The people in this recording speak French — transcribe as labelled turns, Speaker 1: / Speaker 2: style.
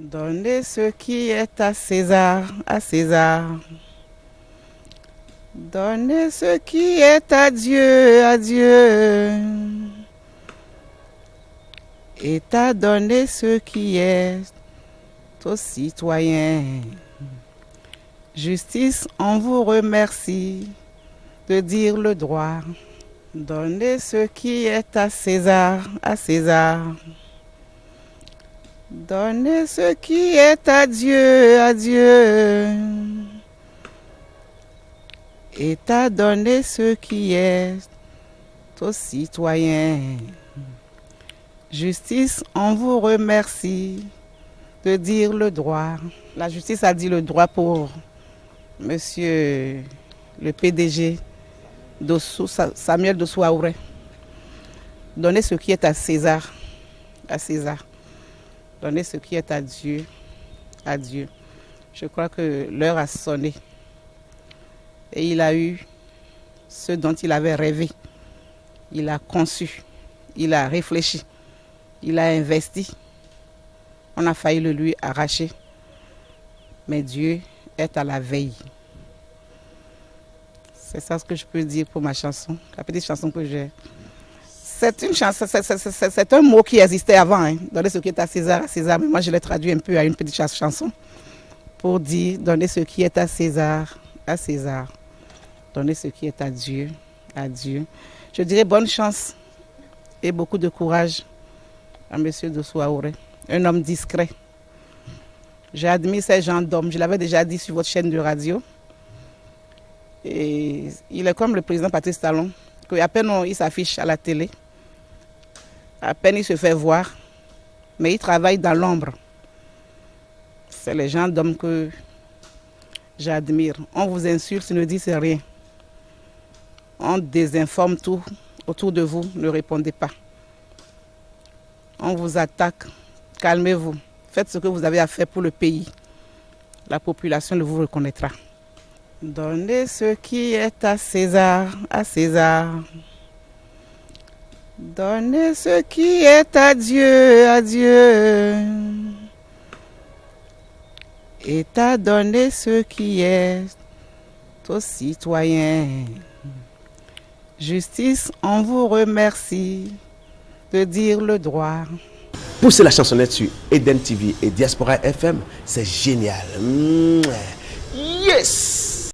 Speaker 1: Donnez ce qui est à César, à César. Donnez ce qui est à Dieu, à Dieu. Et à donner ce qui est aux citoyens. Justice, on vous remercie de dire le droit. Donnez ce qui est à César, à César. Donnez ce qui est à Dieu, à Dieu. Et à donner ce qui est aux citoyens. Justice, on vous remercie de dire le droit. La justice a dit le droit pour monsieur le PDG Samuel Dossou Aouré. Donnez ce qui est à César, à César. Donnez ce qui est à Dieu, à Dieu. Je crois que l'heure a sonné. Et il a eu ce dont il avait rêvé. Il a conçu, il a réfléchi, il a investi. On a failli le lui arracher. Mais Dieu est à la veille. C'est ça ce que je peux dire pour ma chanson, la petite chanson que j'ai. C'est une chanson, c'est un mot qui existait avant, hein. Donner ce qui est à César, mais moi je l'ai traduit un peu à une petite chanson pour dire donner ce qui est à César, à César. Donner ce qui est à Dieu, à Dieu. Je dirais bonne chance et beaucoup de courage à M. Dossou Aouré, un homme discret. J'admire ces gens d'hommes, je l'avais déjà dit sur votre chaîne de radio. Et il est comme le président Patrice Talon, qu'à peine il s'affiche à la télé, à peine il se fait voir, mais il travaille dans l'ombre. C'est les gens d'hommes que j'admire. On vous insulte, ne dites rien. On désinforme tout autour de vous, ne répondez pas. On vous attaque, calmez-vous. Faites ce que vous avez à faire pour le pays. La population vous reconnaîtra. Donnez ce qui est à César, à César. Donnez ce qui est à Dieu, à Dieu. Et à donner ce qui est aux citoyens. Justice, on vous remercie de dire le droit.
Speaker 2: Pousser la chansonnette sur Eden TV et Diaspora FM, c'est génial. Yes!